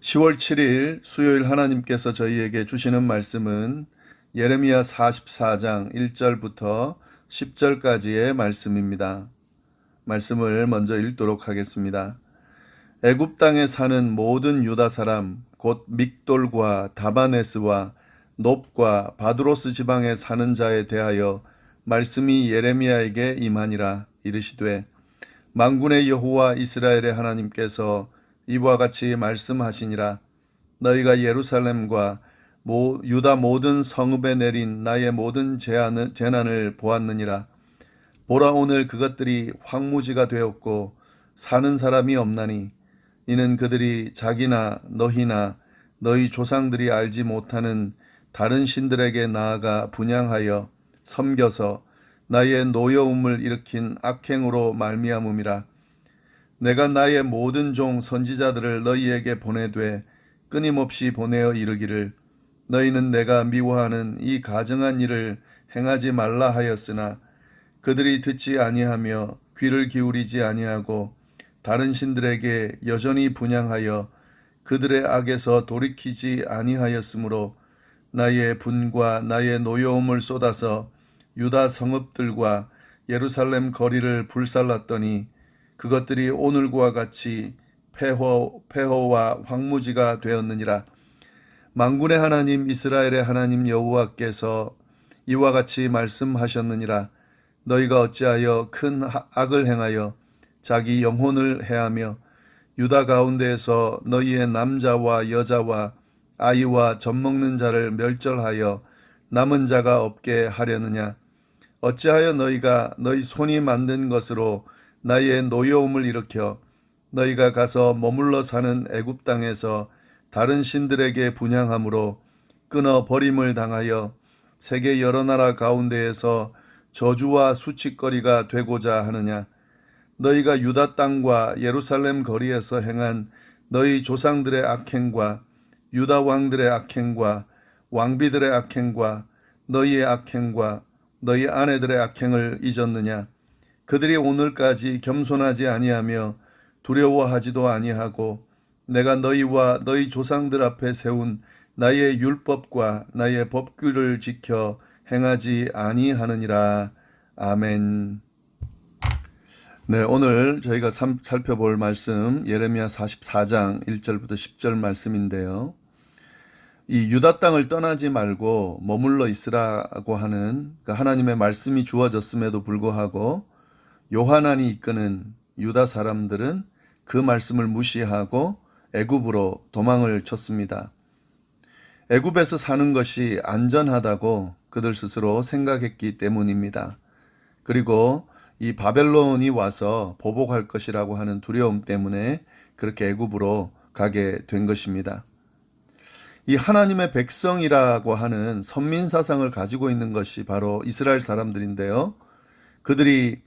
10월 7일 수요일 하나님께서 저희에게 주시는 말씀은 예레미야 44장 1절부터 10절까지의 말씀입니다. 말씀을 먼저 읽도록 하겠습니다. 애굽 땅에 사는 모든 유다 사람 곧 믹돌과 다바네스와 놉과 바드로스 지방에 사는 자에 대하여 말씀이 예레미야에게 임하니라. 이르시되 만군의 여호와 이스라엘의 하나님께서 이와 같이 말씀하시니라. 너희가 예루살렘과 유다 모든 성읍에 내린 나의 모든 재난을 보았느니라. 보라, 오늘 그것들이 황무지가 되었고 사는 사람이 없나니 이는 그들이 자기나 너희나 너희 조상들이 알지 못하는 다른 신들에게 나아가 분향하여 섬겨서 나의 노여움을 일으킨 악행으로 말미암음이라. 내가 나의 모든 종 선지자들을 너희에게 보내되 끊임없이 보내어 이르기를 너희는 내가 미워하는 이 가증한 일을 행하지 말라 하였으나 그들이 듣지 아니하며 귀를 기울이지 아니하고 다른 신들에게 여전히 분향하여 그들의 악에서 돌이키지 아니하였으므로 나의 분과 나의 노여움을 쏟아서 유다 성읍들과 예루살렘 거리를 불살랐더니 그것들이 오늘과 같이 폐허와 황무지가 되었느니라. 만군의 하나님 이스라엘의 하나님 여호와께서 이와 같이 말씀하셨느니라. 너희가 어찌하여 큰 악을 행하여 자기 영혼을 해하며 유다 가운데에서 너희의 남자와 여자와 아이와 젖먹는 자를 멸절하여 남은 자가 없게 하려느냐. 어찌하여 너희가 너희 손이 만든 것으로 나의 노여움을 일으켜 너희가 가서 머물러 사는 애굽 땅에서 다른 신들에게 분향함으로 끊어 버림을 당하여 세계 여러 나라 가운데에서 저주와 수치거리가 되고자 하느냐. 너희가 유다 땅과 예루살렘 거리에서 행한 너희 조상들의 악행과 유다 왕들의 악행과 왕비들의 악행과 너희의 악행과 너희 아내들의 악행을 잊었느냐. 그들이 오늘까지 겸손하지 아니하며 두려워하지도 아니하고 내가 너희와 너희 조상들 앞에 세운 나의 율법과 나의 법규를 지켜 행하지 아니하느니라. 아멘. 네, 오늘 저희가 살펴볼 말씀 예레미야 44장 1절부터 10절 말씀인데요. 이 유다 땅을 떠나지 말고 머물러 있으라고 하는 하나님의 말씀이 주어졌음에도 불구하고 요하난이 이끄는 유다 사람들은 그 말씀을 무시하고 애굽으로 도망을 쳤습니다. 애굽에서 사는 것이 안전하다고 그들 스스로 생각했기 때문입니다. 그리고 이 바벨론이 와서 보복할 것이라고 하는 두려움 때문에 그렇게 애굽으로 가게 된 것입니다. 이 하나님의 백성이라고 하는 선민 사상을 가지고 있는 것이 바로 이스라엘 사람들인데요. 그들이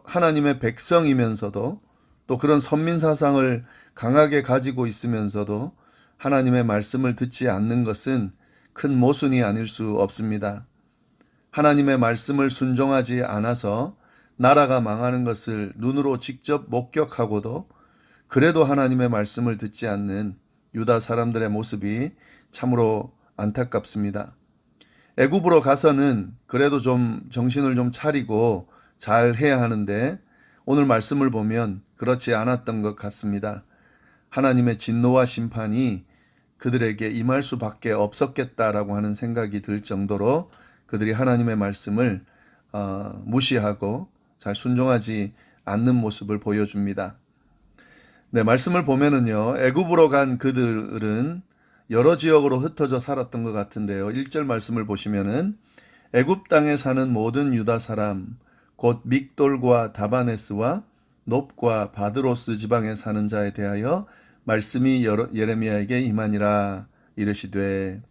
하나님의 백성이면서도 또 그런 선민 사상을 강하게 가지고 있으면서도 하나님의 말씀을 듣지 않는 것은 큰 모순이 아닐 수 없습니다. 하나님의 말씀을 순종하지 않아서 나라가 망하는 것을 눈으로 직접 목격하고도 그래도 하나님의 말씀을 듣지 않는 유다 사람들의 모습이 참으로 안타깝습니다. 애굽으로 가서는 그래도 좀 정신을 좀 차리고 잘 해야 하는데 오늘 말씀을 보면 그렇지 않았던 것 같습니다. 하나님의 진노와 심판이 그들에게 임할 수밖에 없었겠다라고 하는 생각이 들 정도로 그들이 하나님의 말씀을 무시하고 잘 순종하지 않는 모습을 보여줍니다. 네, 말씀을 보면은요, 애굽으로 간 그들은 여러 지역으로 흩어져 살았던 것 같은데요. 1절 말씀을 보시면은 애굽 땅에 사는 모든 유다 사람 곧 믹돌과 다바네스와 놉과 바드로스 지방에 사는 자에 대하여 말씀이 예레미야에게 임하니라. 이르시되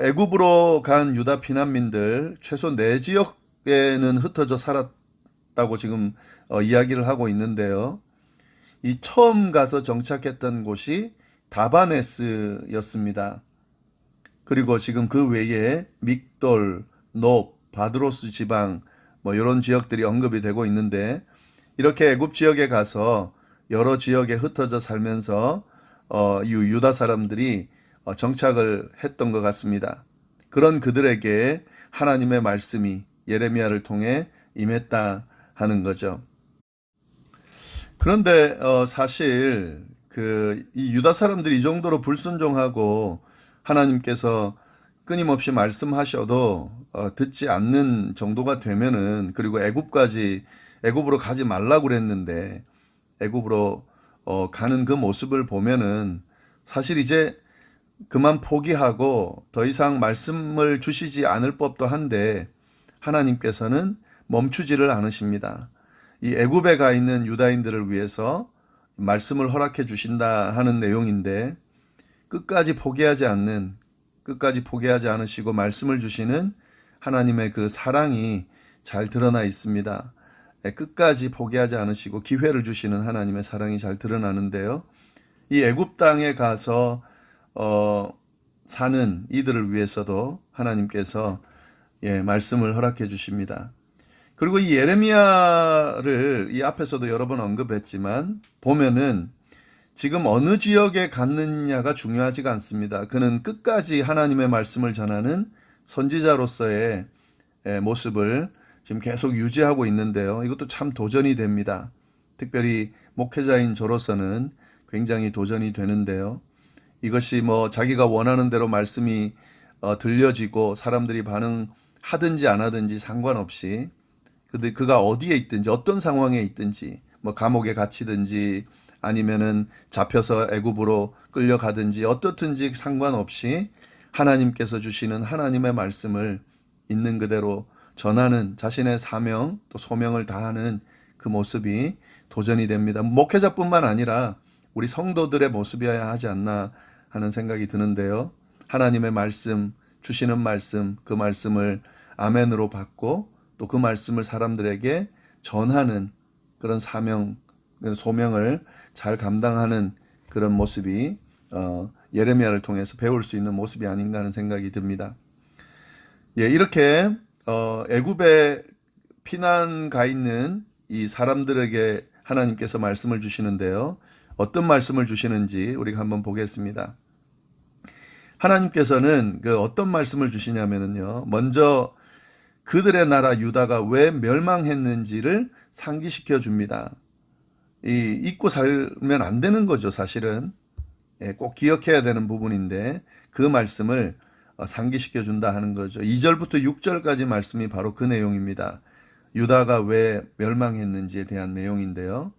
애굽으로 간 유다 피난민들 최소 4지역에는 흩어져 살았다고 지금 이야기를 하고 있는데요. 이 처음 가서 정착했던 곳이 다바네스였습니다. 그리고 지금 그 외에 믹돌, 놉, 바드로스 지방 이런 지역들이 언급이 되고 있는데 이렇게 애굽 지역에 가서 여러 지역에 흩어져 살면서 이 유다 사람들이 정착을 했던 것 같습니다. 그런 그들에게 하나님의 말씀이 예레미야를 통해 임했다 하는 거죠. 그런데 사실 이 유다 사람들이 이 정도로 불순종하고 하나님께서 끊임없이 말씀하셔도 듣지 않는 정도가 되면은, 그리고 애굽으로 가지 말라고 그랬는데 애굽으로 가는 그 모습을 보면은 사실 이제 그만 포기하고 더 이상 말씀을 주시지 않을 법도 한데 하나님께서는 멈추지를 않으십니다. 이 애굽에 가 있는 유다인들을 위해서 말씀을 허락해 주신다 하는 내용인데 끝까지 포기하지 않으시고 말씀을 주시는 하나님의 그 사랑이 잘 드러나 있습니다. 끝까지 포기하지 않으시고 기회를 주시는 하나님의 사랑이 잘 드러나는데요. 이 애굽 땅에 가서 사는 이들을 위해서도 하나님께서 말씀을 허락해 주십니다. 그리고 이 예레미야를 이 앞에서도 여러 번 언급했지만 보면은 지금 어느 지역에 갔느냐가 중요하지가 않습니다. 그는 끝까지 하나님의 말씀을 전하는 선지자로서의 모습을 지금 계속 유지하고 있는데요. 이것도 참 도전이 됩니다. 특별히 목회자인 저로서는 굉장히 도전이 되는데요. 이것이 뭐 자기가 원하는 대로 말씀이 들려지고 사람들이 반응하든지 안 하든지 상관없이, 근데 그가 어디에 있든지 어떤 상황에 있든지, 뭐 감옥에 갇히든지 아니면은 잡혀서 애굽으로 끌려가든지 어떻든지 상관없이 하나님께서 주시는 하나님의 말씀을 있는 그대로 전하는 자신의 사명 또 소명을 다하는 그 모습이 도전이 됩니다. 목회자뿐만 아니라 우리 성도들의 모습이어야 하지 않나 하는 생각이 드는데요. 하나님의 말씀, 주시는 말씀, 그 말씀을 아멘으로 받고 또 그 말씀을 사람들에게 전하는 그런 사명, 소명을 잘 감당하는 그런 모습이 예레미야를 통해서 배울 수 있는 모습이 아닌가 하는 생각이 듭니다. 이렇게 애굽에 피난 가 있는 이 사람들에게 하나님께서 말씀을 주시는데요. 어떤 말씀을 주시는지 우리가 한번 보겠습니다. 하나님께서는 어떤 말씀을 주시냐면요. 먼저 그들의 나라 유다가 왜 멸망했는지를 상기시켜 줍니다. 잊고 살면 안 되는 거죠, 사실은. 꼭 기억해야 되는 부분인데 그 말씀을 상기시켜 준다 하는 거죠. 2절부터 6절까지 말씀이 바로 그 내용입니다. 유다가 왜 멸망했는지에 대한 내용인데요.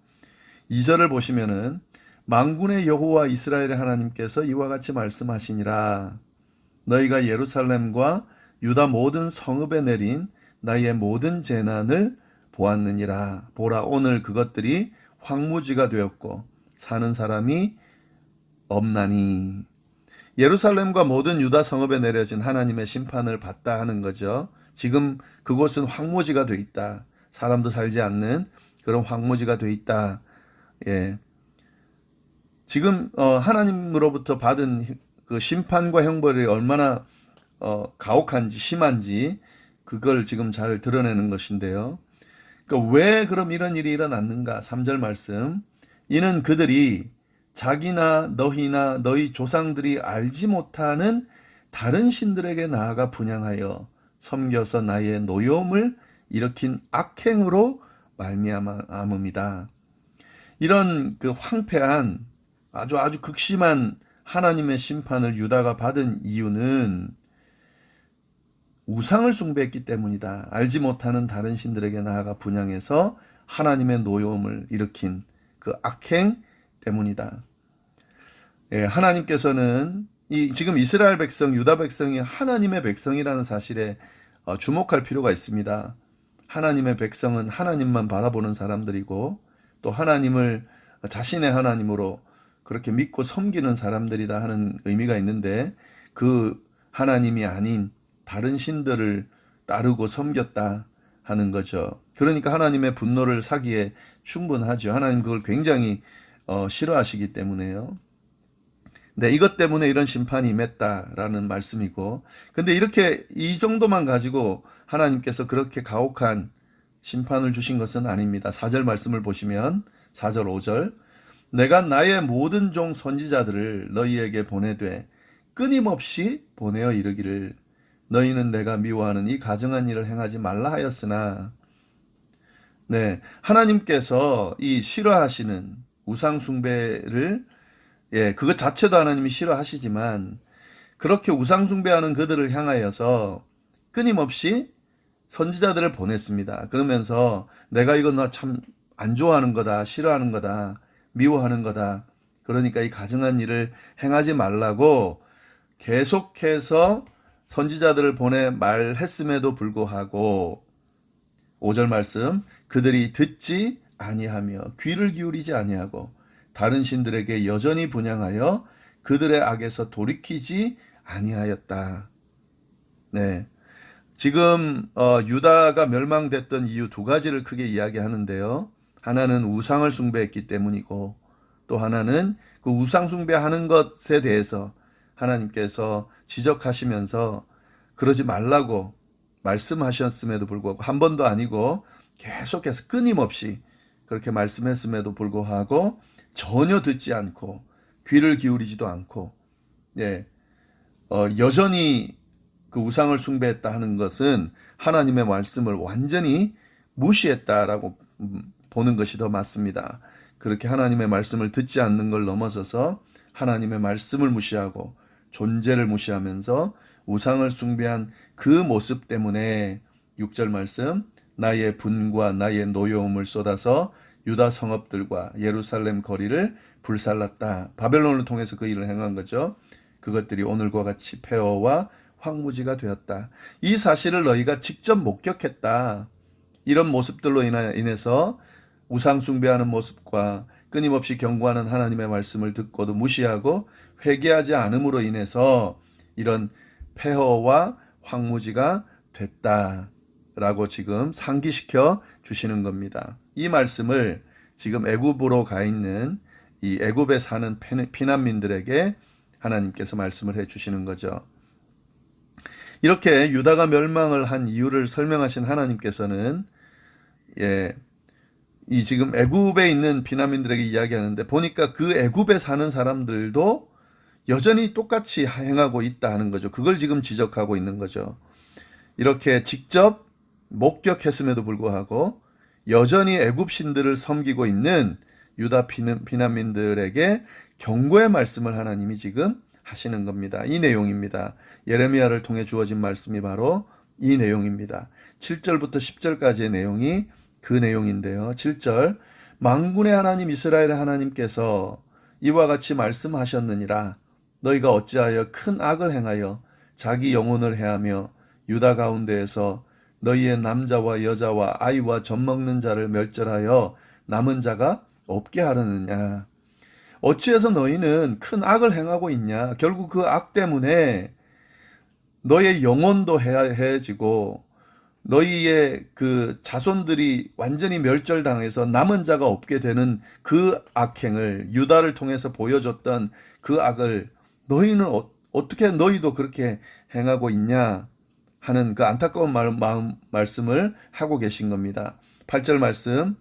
2절을 보시면은 만군의 여호와 이스라엘의 하나님께서 이와 같이 말씀하시니라. 너희가 예루살렘과 유다 모든 성읍에 내린 나의 모든 재난을 보았느니라. 보라, 오늘 그것들이 황무지가 되었고 사는 사람이 없나니. 예루살렘과 모든 유다 성읍에 내려진 하나님의 심판을 받다 하는 거죠. 지금 그곳은 황무지가 돼 있다. 사람도 살지 않는 그런 황무지가 돼 있다. 지금 하나님으로부터 받은 그 심판과 형벌이 얼마나 가혹한지 심한지 그걸 지금 잘 드러내는 것인데요. 그러니까 왜 그럼 이런 일이 일어났는가? 3절 말씀. 이는 그들이 자기나 너희나 너희 조상들이 알지 못하는 다른 신들에게 나아가 분향하여 섬겨서 나의 노여움을 일으킨 악행으로 말미암음이다. 이런 그 황폐한 아주 극심한 하나님의 심판을 유다가 받은 이유는 우상을 숭배했기 때문이다. 알지 못하는 다른 신들에게 나아가 분향해서 하나님의 노여움을 일으킨 그 악행 때문이다. 하나님께서는 지금 이스라엘 백성, 유다 백성이 하나님의 백성이라는 사실에 주목할 필요가 있습니다. 하나님의 백성은 하나님만 바라보는 사람들이고 또 하나님을 자신의 하나님으로 그렇게 믿고 섬기는 사람들이다 하는 의미가 있는데 그 하나님이 아닌 다른 신들을 따르고 섬겼다 하는 거죠. 그러니까 하나님의 분노를 사기에 충분하죠. 하나님 그걸 굉장히 싫어하시기 때문에요. 네, 이것 때문에 이런 심판이 임했다라는 말씀이고, 근데 이렇게 이 정도만 가지고 하나님께서 그렇게 가혹한 심판을 주신 것은 아닙니다. 4절 말씀을 보시면 4절 5절 내가 나의 모든 종 선지자들을 너희에게 보내되 끊임없이 보내어 이르기를 너희는 내가 미워하는 이 가증한 일을 행하지 말라 하였으나 네, 하나님께서 이 싫어하시는 우상 숭배를 그것 자체도 하나님이 싫어하시지만 그렇게 우상 숭배하는 그들을 향하여서 끊임없이 선지자들을 보냈습니다. 그러면서 내가 이거 너 참 안 좋아하는 거다, 싫어하는 거다, 미워하는 거다. 그러니까 이 가증한 일을 행하지 말라고 계속해서 선지자들을 보내 말했음에도 불구하고 5절 말씀 그들이 듣지 아니하며 귀를 기울이지 아니하고 다른 신들에게 여전히 분향하여 그들의 악에서 돌이키지 아니하였다. 네. 지금 유다가 멸망됐던 이유 두 가지를 크게 이야기하는데요. 하나는 우상을 숭배했기 때문이고 또 하나는 그 우상 숭배하는 것에 대해서 하나님께서 지적하시면서 그러지 말라고 말씀하셨음에도 불구하고 한 번도 아니고 계속해서 끊임없이 그렇게 말씀했음에도 불구하고 전혀 듣지 않고 귀를 기울이지도 않고 여전히 그 우상을 숭배했다 하는 것은 하나님의 말씀을 완전히 무시했다라고 보는 것이 더 맞습니다. 그렇게 하나님의 말씀을 듣지 않는 걸 넘어서서 하나님의 말씀을 무시하고 존재를 무시하면서 우상을 숭배한 그 모습 때문에 6절 말씀 나의 분과 나의 노여움을 쏟아서 유다 성읍들과 예루살렘 거리를 불살랐다. 바벨론을 통해서 그 일을 행한 거죠. 그것들이 오늘과 같이 폐허와 황무지가 되었다. 이 사실을 너희가 직접 목격했다. 이런 모습들로 인해서 우상 숭배하는 모습과 끊임없이 경고하는 하나님의 말씀을 듣고도 무시하고 회개하지 않음으로 인해서 이런 폐허와 황무지가 됐다라고 지금 상기시켜 주시는 겁니다. 이 말씀을 지금 애굽으로 가 있는 이 애굽에 사는 피난민들에게 하나님께서 말씀을 해 주시는 거죠. 이렇게 유다가 멸망을 한 이유를 설명하신 하나님께서는 이 지금 애굽에 있는 피난민들에게 이야기하는데 보니까 그 애굽에 사는 사람들도 여전히 똑같이 행하고 있다 하는 거죠. 그걸 지금 지적하고 있는 거죠. 이렇게 직접 목격했음에도 불구하고 여전히 애굽 신들을 섬기고 있는 유다 피난민들에게 경고의 말씀을 하나님이 지금 하시는 겁니다. 이 내용입니다. 예레미야를 통해 주어진 말씀이 바로 이 내용입니다. 7절부터 10절까지의 내용이 그 내용인데요. 7절 만군의 하나님 이스라엘의 하나님께서 이와 같이 말씀하셨느니라 너희가 어찌하여 큰 악을 행하여 자기 영혼을 해하며 유다 가운데에서 너희의 남자와 여자와 아이와 젖먹는 자를 멸절하여 남은 자가 없게 하려느냐. 어찌해서 너희는 큰 악을 행하고 있냐. 결국 그 악 때문에 너의 영혼도 해해지고 너희의 그 자손들이 완전히 멸절당해서 남은 자가 없게 되는 그 악행을 유다를 통해서 보여줬던 그 악을 너희는 어떻게 너희도 그렇게 행하고 있냐 하는 그 안타까운 말씀을 하고 계신 겁니다. 8절 말씀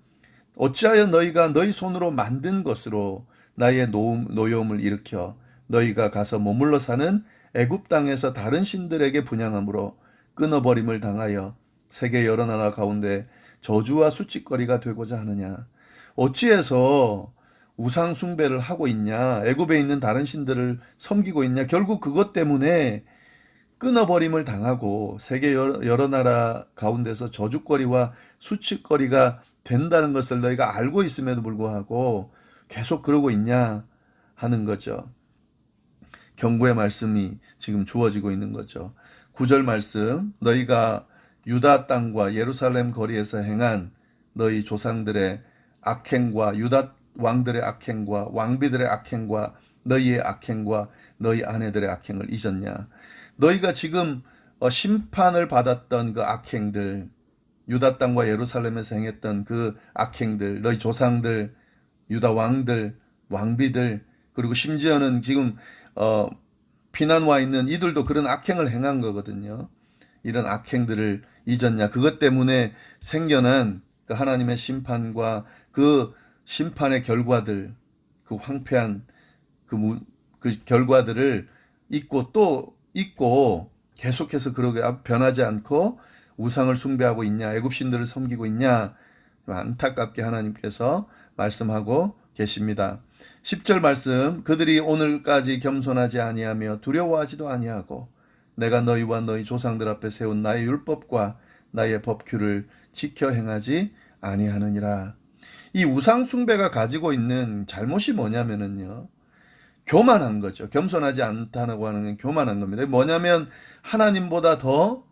어찌하여 너희가 너희 손으로 만든 것으로 나의 노여움을 일으켜 너희가 가서 머물러 사는 애굽 땅에서 다른 신들에게 분향함으로 끊어버림을 당하여 세계 여러 나라 가운데 저주와 수치거리가 되고자 하느냐. 어찌해서 우상 숭배를 하고 있냐. 애굽에 있는 다른 신들을 섬기고 있냐. 결국 그것 때문에 끊어버림을 당하고 세계 여러 나라 가운데서 저주거리와 수치거리가 된다는 것을 너희가 알고 있음에도 불구하고 계속 그러고 있냐 하는 거죠. 경고의 말씀이 지금 주어지고 있는 거죠. 9절 말씀 너희가 유다 땅과 예루살렘 거리에서 행한 너희 조상들의 악행과 유다 왕들의 악행과 왕비들의 악행과 너희의 악행과 너희 아내들의 악행을 잊었냐. 너희가 지금 심판을 받았던 그 악행들 유다 땅과 예루살렘에서 행했던 그 악행들 너희 조상들 유다 왕들 왕비들 그리고 심지어는 지금 피난 와 있는 이들도 그런 악행을 행한 거거든요. 이런 악행들을 잊었냐. 그것 때문에 생겨난 그 하나님의 심판과 그 심판의 결과들 그 그 황폐한 그 결과들을 잊고 또 잊고 계속해서 그러게 변하지 않고 우상을 숭배하고 있냐, 애굽신들을 섬기고 있냐, 안타깝게 하나님께서 말씀하고 계십니다. 10절 말씀, 그들이 오늘까지 겸손하지 아니하며 두려워하지도 아니하고 내가 너희와 너희 조상들 앞에 세운 나의 율법과 나의 법규를 지켜 행하지 아니하느니라. 이 우상 숭배가 가지고 있는 잘못이 뭐냐면은요, 교만한 거죠. 겸손하지 않다고 하는 건 교만한 겁니다. 뭐냐면 하나님보다 더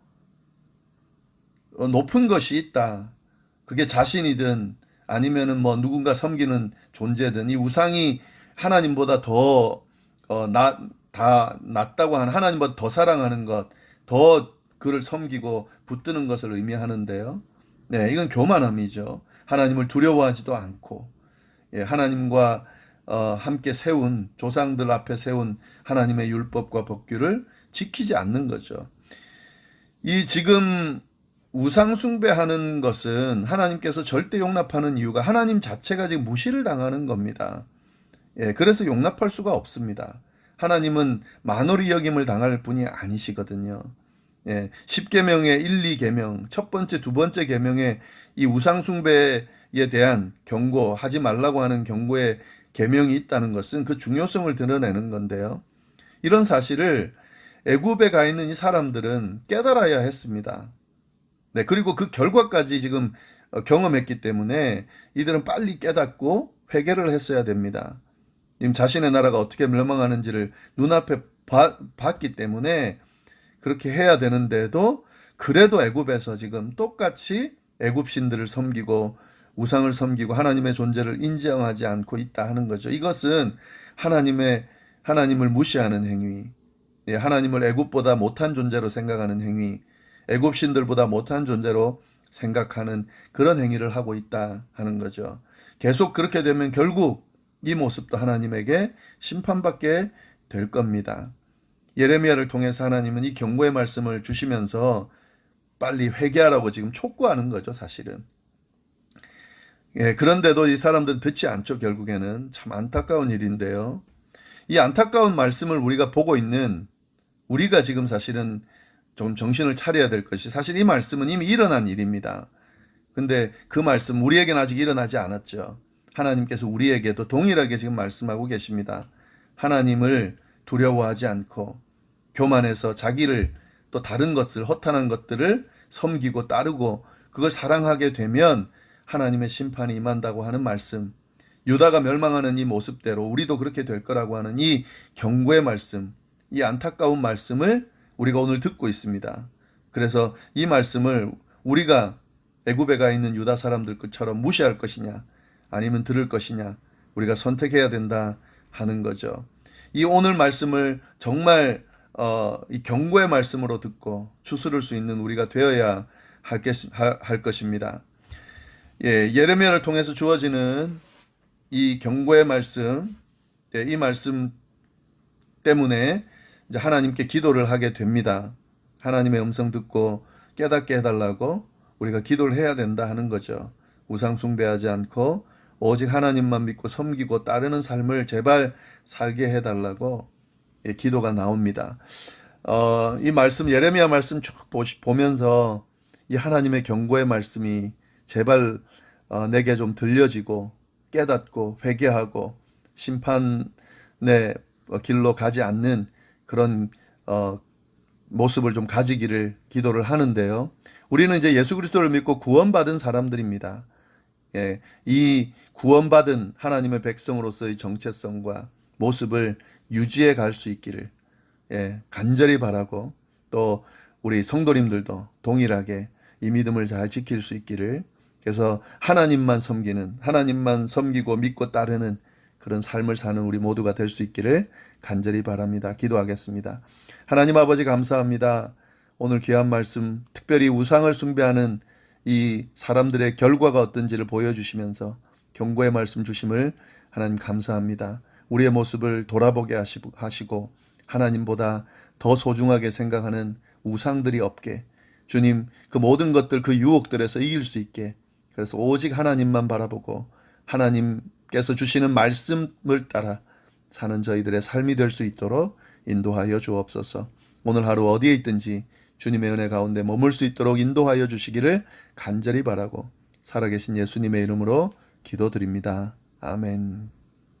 높은 것이 있다. 그게 자신이든 아니면은 뭐 누군가 섬기는 존재든 이 우상이 하나님보다 더 다 낫다고 하는, 하나님보다 더 사랑하는 것, 더 그를 섬기고 붙드는 것을 의미하는데요. 네, 이건 교만함이죠. 하나님을 두려워하지도 않고, 예, 하나님과 함께 세운, 조상들 앞에 세운 하나님의 율법과 법규를 지키지 않는 거죠. 이 지금 우상 숭배하는 것은 하나님께서 절대 용납하는 이유가 하나님 자체가 지금 무시를 당하는 겁니다. 예, 그래서 용납할 수가 없습니다. 하나님은 만홀히 여김을 당할 분이 아니시거든요. 예, 10계명의 1, 2계명, 첫 번째, 두 번째 계명에 이 우상 숭배에 대한 경고, 하지 말라고 하는 경고의 계명이 있다는 것은 그 중요성을 드러내는 건데요. 이런 사실을 애굽에 가 있는 이 사람들은 깨달아야 했습니다. 네, 그리고 그 결과까지 지금 경험했기 때문에 이들은 빨리 깨닫고 회개를 했어야 됩니다. 지금 자신의 나라가 어떻게 멸망하는지를 눈앞에 봤기 때문에 그렇게 해야 되는데도, 그래도 애굽에서 지금 똑같이 애굽 신들을 섬기고 우상을 섬기고 하나님의 존재를 인정하지 않고 있다 하는 거죠. 이것은 하나님을 무시하는 행위, 예, 하나님을 애굽보다 못한 존재로 생각하는 행위, 애굽 신들보다 못한 존재로 생각하는 그런 행위를 하고 있다 하는 거죠. 계속 그렇게 되면 결국 이 모습도 하나님에게 심판받게 될 겁니다. 예레미야를 통해서 하나님은 이 경고의 말씀을 주시면서 빨리 회개하라고 지금 촉구하는 거죠, 사실은. 예, 그런데도 이 사람들은 듣지 않죠, 결국에는. 참 안타까운 일인데요. 이 안타까운 말씀을 우리가 보고 있는 우리가 지금 사실은 좀 정신을 차려야 될 것이, 사실 이 말씀은 이미 일어난 일입니다. 근데 그 말씀 우리에게는 아직 일어나지 않았죠. 하나님께서 우리에게도 동일하게 지금 말씀하고 계십니다. 하나님을 두려워하지 않고 교만해서 자기를, 또 다른 것을, 허탄한 것들을 섬기고 따르고 그걸 사랑하게 되면 하나님의 심판이 임한다고 하는 말씀, 유다가 멸망하는 이 모습대로 우리도 그렇게 될 거라고 하는 이 경고의 말씀, 이 안타까운 말씀을 우리가 오늘 듣고 있습니다. 그래서 이 말씀을 우리가 애굽에 가 있는 유다 사람들처럼 무시할 것이냐 아니면 들을 것이냐, 우리가 선택해야 된다 하는 거죠. 이 오늘 말씀을 정말 이 경고의 말씀으로 듣고 추스를 수 있는 우리가 되어야 할 것입니다. 예, 예레미야를 통해서 주어지는 이 경고의 말씀, 예, 이 말씀 때문에 이제 하나님께 기도를 하게 됩니다. 하나님의 음성 듣고 깨닫게 해달라고 우리가 기도를 해야 된다 하는 거죠. 우상 숭배하지 않고 오직 하나님만 믿고 섬기고 따르는 삶을 제발 살게 해달라고, 예, 기도가 나옵니다. 이 말씀, 예레미야 말씀 쭉 보면서 이 하나님의 경고의 말씀이 제발 내게 좀 들려지고 깨닫고 회개하고 심판의 길로 가지 않는 그런 모습을 좀 가지기를 기도를 하는데요. 우리는 이제 예수 그리스도를 믿고 구원받은 사람들입니다. 예, 이 구원받은 하나님의 백성으로서의 정체성과 모습을 유지해 갈 수 있기를, 예, 간절히 바라고, 또 우리 성도님들도 동일하게 이 믿음을 잘 지킬 수 있기를, 그래서 하나님만 섬기는, 하나님만 섬기고 믿고 따르는 그런 삶을 사는 우리 모두가 될 수 있기를 간절히 바랍니다. 기도하겠습니다. 하나님 아버지 감사합니다. 오늘 귀한 말씀, 특별히 우상을 숭배하는 이 사람들의 결과가 어떤지를 보여주시면서 경고의 말씀 주심을 하나님 감사합니다. 우리의 모습을 돌아보게 하시고 하나님보다 더 소중하게 생각하는 우상들이 없게, 주님, 그 모든 것들, 그 유혹들에서 이길 수 있게, 그래서 오직 하나님만 바라보고 하나님 하나님께서 주시는 말씀을 따라 사는 저희들의 삶이 될 수 있도록 인도하여 주옵소서. 오늘 하루 어디에 있든지 주님의 은혜 가운데 머물 수 있도록 인도하여 주시기를 간절히 바라고 살아계신 예수님의 이름으로 기도드립니다. 아멘.